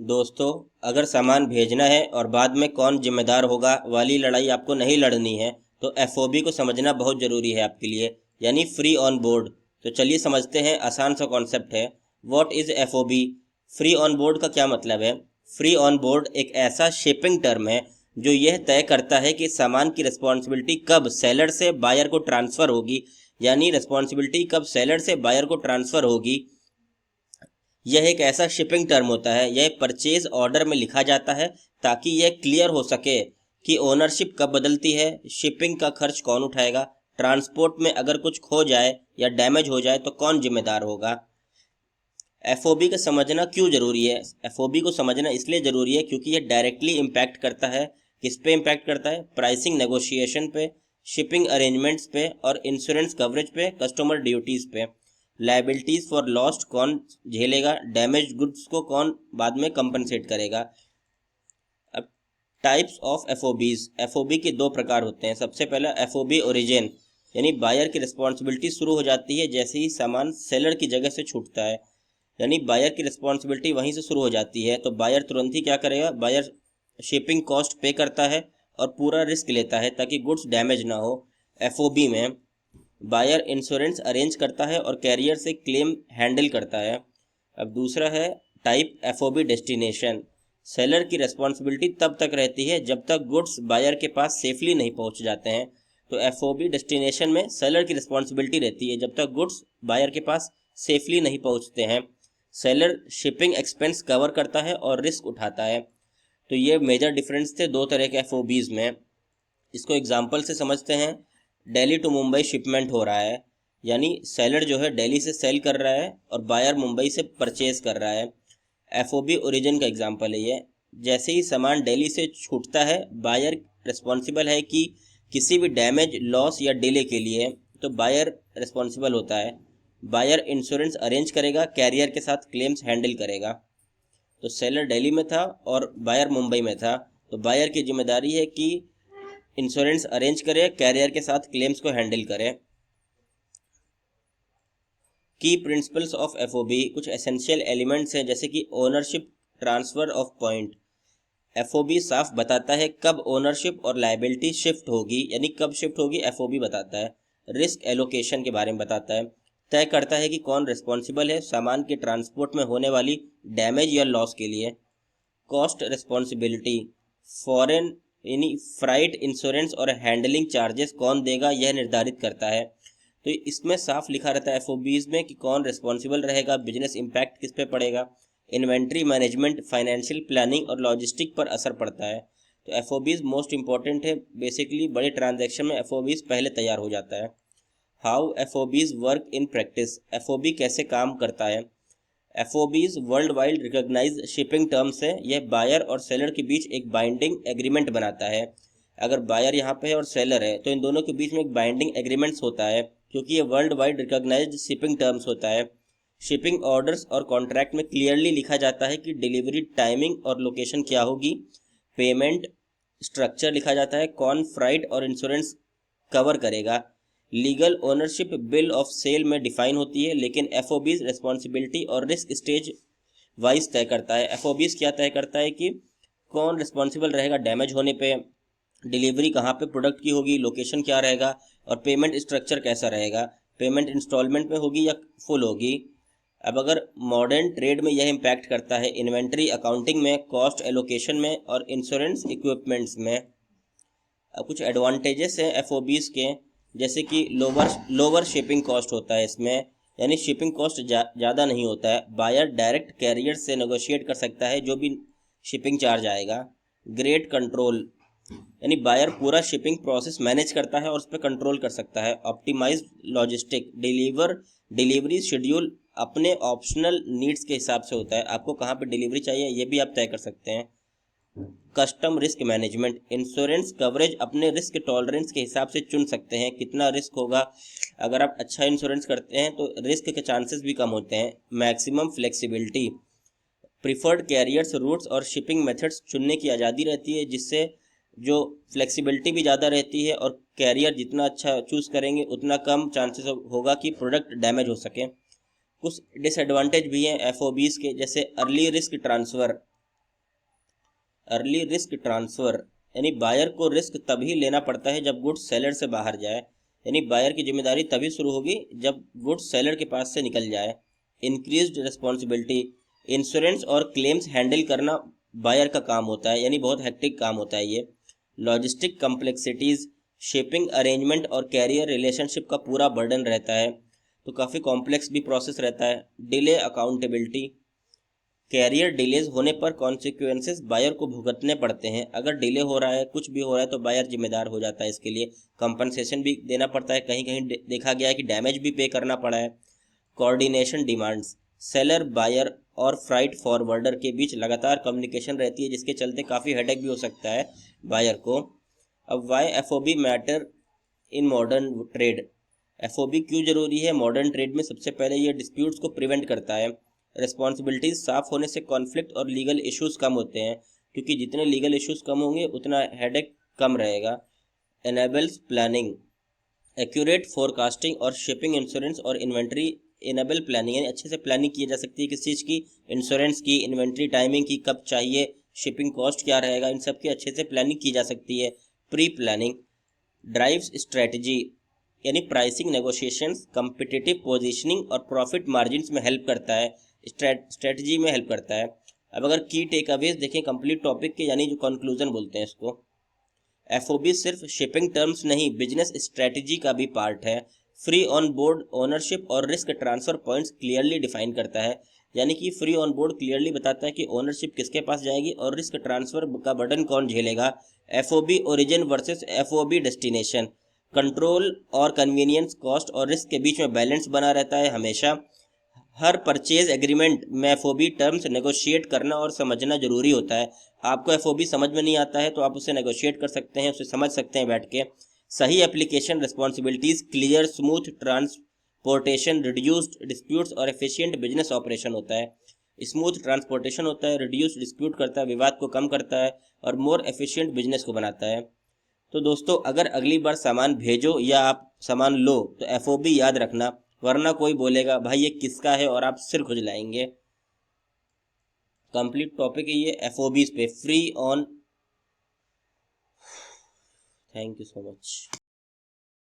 दोस्तों, अगर सामान भेजना है और बाद में कौन जिम्मेदार होगा वाली लड़ाई आपको नहीं लड़नी है तो एफओबी को समझना बहुत ज़रूरी है आपके लिए, यानी फ्री ऑन बोर्ड। तो चलिए समझते हैं, आसान सा कॉन्सेप्ट है। What is FOB? Free on board का क्या मतलब है? फ्री ऑन बोर्ड एक ऐसा शिपिंग टर्म है जो यह तय करता है कि सामान की रिस्पॉन्सिबिलिटी कब सेलर से बायर को ट्रांसफ़र होगी, यानी रिस्पॉन्सिबिलिटी कब सेलर से बायर को ट्रांसफ़र होगी। यह एक ऐसा शिपिंग टर्म होता है, यह परचेज ऑर्डर में लिखा जाता है ताकि यह क्लियर हो सके कि ओनरशिप कब बदलती है, शिपिंग का खर्च कौन उठाएगा, ट्रांसपोर्ट में अगर कुछ खो जाए या डैमेज हो जाए तो कौन जिम्मेदार होगा। एफओबी का समझना क्यों ज़रूरी है? एफओबी को समझना इसलिए ज़रूरी है क्योंकि यह डायरेक्टली इम्पैक्ट करता है। किस पे इम्पैक्ट करता है? प्राइसिंग नेगोशिएशन पे, शिपिंग अरेंजमेंट्स पे और इंश्योरेंस कवरेज पे, कस्टमर ड्यूटीज़ पे। लाइबिलिटीज़ फॉर लॉस्ट कौन झेलेगा, डैमेज गुड्स को कौन बाद में कंपनसेट करेगा। अब टाइप्स ऑफ एफओबीज। एफओबी के दो प्रकार होते हैं। सबसे पहला एफओबी ओरिजिन, यानी बायर की रिस्पॉन्सिबिलिटी शुरू हो जाती है जैसे ही सामान सेलर की जगह से छूटता है, यानी बायर की रिस्पॉन्सिबिलिटी वहीं से शुरू हो जाती है। तो बायर तुरंत ही क्या करेगा? बायर शिपिंग कॉस्ट पे करता है और पूरा रिस्क लेता है ताकि गुड्स डैमेज ना हो। एफओबी में बायर इंश्योरेंस अरेंज करता है और कैरियर से क्लेम हैंडल करता है। अब दूसरा है टाइप एफओबी डेस्टिनेशन। सेलर की रिस्पॉन्सिबिलिटी तब तक रहती है जब तक गुड्स बायर के पास सेफली नहीं पहुंच जाते हैं। तो एफओबी डेस्टिनेशन में सेलर की रिस्पॉन्सिबिलिटी रहती है जब तक गुड्स बायर के पास सेफली नहीं पहुंचते हैं। सेलर शिपिंग एक्सपेंस कवर करता है और रिस्क उठाता है। तो ये मेजर डिफरेंस थे दो तरह के एफओबीज में। इसको एग्जांपल से समझते हैं। दिल्ली टू मुंबई शिपमेंट हो रहा है, यानी सेलर जो है दिल्ली से सेल कर रहा है और बायर मुंबई से परचेज कर रहा है। एफओबी ओरिजिन का एग्जांपल है ये। जैसे ही सामान दिल्ली से छूटता है, बायर रिस्पॉन्सिबल है कि किसी भी डैमेज, लॉस या डिले के लिए तो बायर रिस्पॉन्सिबल होता है। बायर इंश्योरेंस अरेंज करेगा, कैरियर के साथ क्लेम्स हैंडल करेगा। तो सेलर दिल्ली में था और बायर मुंबई में था, तो बायर की जिम्मेदारी है कि इंश्योरेंस अरेंज करे, कैरियर के साथ क्लेम्स को हैंडल करे। की प्रिंसिपल्स ऑफ एफओबी, कुछ एसेंशियल एलिमेंट्स हैं जैसे कि ownership, transfer of point. FOB साफ बताता है कब ओनरशिप और लायबिलिटी शिफ्ट होगी, यानी कब शिफ्ट होगी एफओबी बताता है। रिस्क एलोकेशन के बारे में बताता है, तय करता है कि कौन रिस्पॉन्सिबल है सामान के ट्रांसपोर्ट में होने वाली डैमेज या लॉस के लिए। कॉस्ट रिस्पॉन्सिबिलिटी, फॉरेन यानी फ्राइट, इंश्योरेंस और हैंडलिंग चार्जेस कौन देगा यह निर्धारित करता है। तो इसमें साफ लिखा रहता है एफओबीज में कि कौन रिस्पॉन्सिबल रहेगा, बिजनेस इम्पैक्ट किस पे पड़ेगा। इन्वेंट्री मैनेजमेंट, फाइनेंशियल प्लानिंग और लॉजिस्टिक पर असर पड़ता है। तो एफओबीज मोस्ट इंपॉर्टेंट है। बेसिकली बड़े ट्रांजैक्शन में एफओबीज पहले तैयार हो जाता है। How FOBs work in practice, FOB कैसे काम करता है। FOBs world wide recognise shipping terms है। यह बायर और सेलर के बीच एक बाइंडिंग एग्रीमेंट बनाता है। अगर बायर यहाँ पे है और सेलर है तो इन दोनों के बीच में एक बाइंडिंग एग्रीमेंट्स होता है क्योंकि ये world wide recognised shipping terms होता है। शिपिंग ऑर्डर्स और कॉन्ट्रैक्ट में क्लियरली लिखा जाता है कि डिलीवरी टाइमिंग और लोकेशन क्या होगी। पेमेंट स्ट्रक्चर लिखा जाता है, कौन फ्राइट और इंश्योरेंस कवर करेगा। Legal ownership bill of sale में डिफाइन होती है, लेकिन एफओबीज रिस्पॉन्सिबिलिटी और रिस्क स्टेज वाइज तय करता है। एफओबीज क्या तय करता है कि कौन रिस्पॉन्सिबल रहेगा डैमेज होने पे, डिलीवरी कहाँ पे प्रोडक्ट की होगी, लोकेशन क्या रहेगा और पेमेंट स्ट्रक्चर कैसा रहेगा, पेमेंट इंस्टॉलमेंट में होगी या फुल होगी। अब अगर मॉडर्न ट्रेड में यह इम्पैक्ट करता है इन्वेंट्री अकाउंटिंग में, कॉस्ट एलोकेशन में और इंश्योरेंस इक्विपमेंट्स में। अब कुछ एडवांटेजेस हैं एफओबीज के, जैसे कि लोअर शिपिंग कॉस्ट होता है इसमें, यानी शिपिंग कॉस्ट ज़्यादा नहीं होता है। बायर डायरेक्ट कैरियर से नेगोशिएट कर सकता है जो भी शिपिंग चार्ज आएगा। ग्रेट कंट्रोल, यानी बायर पूरा शिपिंग प्रोसेस मैनेज करता है और उस पर कंट्रोल कर सकता है। ऑप्टिमाइज लॉजिस्टिक, डिलीवरी शेड्यूल अपने ऑप्शनल नीड्स के हिसाब से होता है, आपको कहाँ पे डिलीवरी चाहिए ये भी आप तय कर सकते हैं। Custom risk management, insurance coverage अपने रिस्क टॉलरेंस के हिसाब से चुन सकते हैं कितना रिस्क होगा। अगर आप अच्छा इंश्योरेंस करते हैं तो रिस्क के चांसेस भी कम होते हैं। Maximum flexibility, preferred carriers, routes और शिपिंग मेथड्स चुनने की आज़ादी रहती है, जिससे जो फ्लेक्सिबिलिटी भी ज़्यादा रहती है और कैरियर जितना अच्छा चूज़ करेंगे उतना कम चांसेस होगा कि प्रोडक्ट डैमेज हो सके। कुछ डिसएडवांटेज भी हैं एफओबीज़ के, जैसे early risk transfer, early risk transfer, यानी बायर को रिस्क तभी लेना पड़ता है जब गुड्स सेलर से बाहर जाए, यानी बायर की जिम्मेदारी तभी शुरू होगी जब गुड्स सेलर के पास से निकल जाए। इंक्रीज्ड रिस्पॉन्सिबिलिटी, इंश्योरेंस और क्लेम्स हैंडल करना बायर का काम होता है, यानी बहुत हेक्टिक काम होता है ये। लॉजिस्टिक कम्प्लेक्सिटीज़, शिपिंग अरेंजमेंट और कैरियर रिलेशनशिप का पूरा बर्डन रहता है, तो काफ़ी कॉम्प्लेक्स भी प्रोसेस रहता है। डिले अकाउंटेबिलिटी, कैरियर डिलेज होने पर कॉन्सिक्वेंसेस बायर को भुगतने पड़ते हैं। अगर डिले हो रहा है, कुछ भी हो रहा है, तो बायर जिम्मेदार हो जाता है, इसके लिए कंपनसेशन भी देना पड़ता है। कहीं कहीं देखा गया है कि डैमेज भी पे करना पड़ा है। कोऑर्डिनेशन डिमांड्स, सेलर, बायर और फ्राइट फॉरवर्डर के बीच लगातार कम्युनिकेशन रहती है, जिसके चलते काफ़ी हेडेक भी हो सकता है बायर को। अब why FOB matter in modern trade, FOB क्यों ज़रूरी है मॉडर्न ट्रेड में? सबसे पहले ये डिस्प्यूट्स को प्रिवेंट करता है। रिस्पॉन्सिबिलिटीज़ साफ होने से कॉन्फ्लिक्ट और लीगल इश्यूज कम होते हैं, क्योंकि जितने लीगल इश्यूज कम होंगे उतना हेडेक कम रहेगा। एनेबल्स प्लानिंग, एक्यूरेट फोरकास्टिंग और शिपिंग इंश्योरेंस और इन्वेंट्री। इनेबल प्लानिंग यानी अच्छे से प्लानिंग की जा सकती है किस चीज़ की, इंश्योरेंस की, इन्वेंट्री टाइमिंग की, कब चाहिए, शिपिंग कॉस्ट क्या रहेगा, इन सब की अच्छे से प्लानिंग की जा सकती है। प्री प्लानिंग ड्राइव्स स्ट्रेटजी, यानी प्राइसिंग, नेगोशिएशंस, कम्पिटिटिव पोजीशनिंग और प्रॉफिट मार्जिन्स में हेल्प करता है, स्ट्रेटजी में हेल्प करता है। अब अगर की टेक अवेज देखें कंप्लीट टॉपिक के, यानी जो कंक्लूजन बोलते हैं इसको, एफओबी सिर्फ शिपिंग टर्म्स नहीं, बिजनेस स्ट्रेटजी का भी पार्ट है। फ्री ऑन बोर्ड ओनरशिप और risk transfer points clearly define करता है, यानी कि फ्री ऑन बोर्ड क्लियरली बताता है कि ओनरशिप किसके पास जाएगी और रिस्क ट्रांसफर का बर्डन कौन झेलेगा। FOB origin versus FOB destination, control और कन्वीनियंस, कॉस्ट और रिस्क के बीच में बैलेंस बना रहता है हमेशा। हर परचेज एग्रीमेंट में एफओबी टर्म्स नेगोशिएट करना और समझना जरूरी होता है। आपको एफओबी समझ में नहीं आता है तो आप उसे नेगोशिएट कर सकते हैं, उसे समझ सकते हैं बैठ के। सही application, responsibilities clear, smooth transportation, reduced disputes और एफिशिएंट बिजनेस ऑपरेशन होता है। स्मूथ ट्रांसपोर्टेशन होता है, रिड्यूस्ड डिस्प्यूट करता है, विवाद को कम करता है और मोर एफिशिएंट बिजनेस को बनाता है। तो दोस्तों, अगर अगली बार सामान भेजो या आप सामान लो तो एफओबी याद रखना, वरना कोई बोलेगा भाई ये किसका है और आप सिर खुजलाएंगे। कंप्लीट टॉपिक है ये एफओबीज पे, free on. Thank you so much.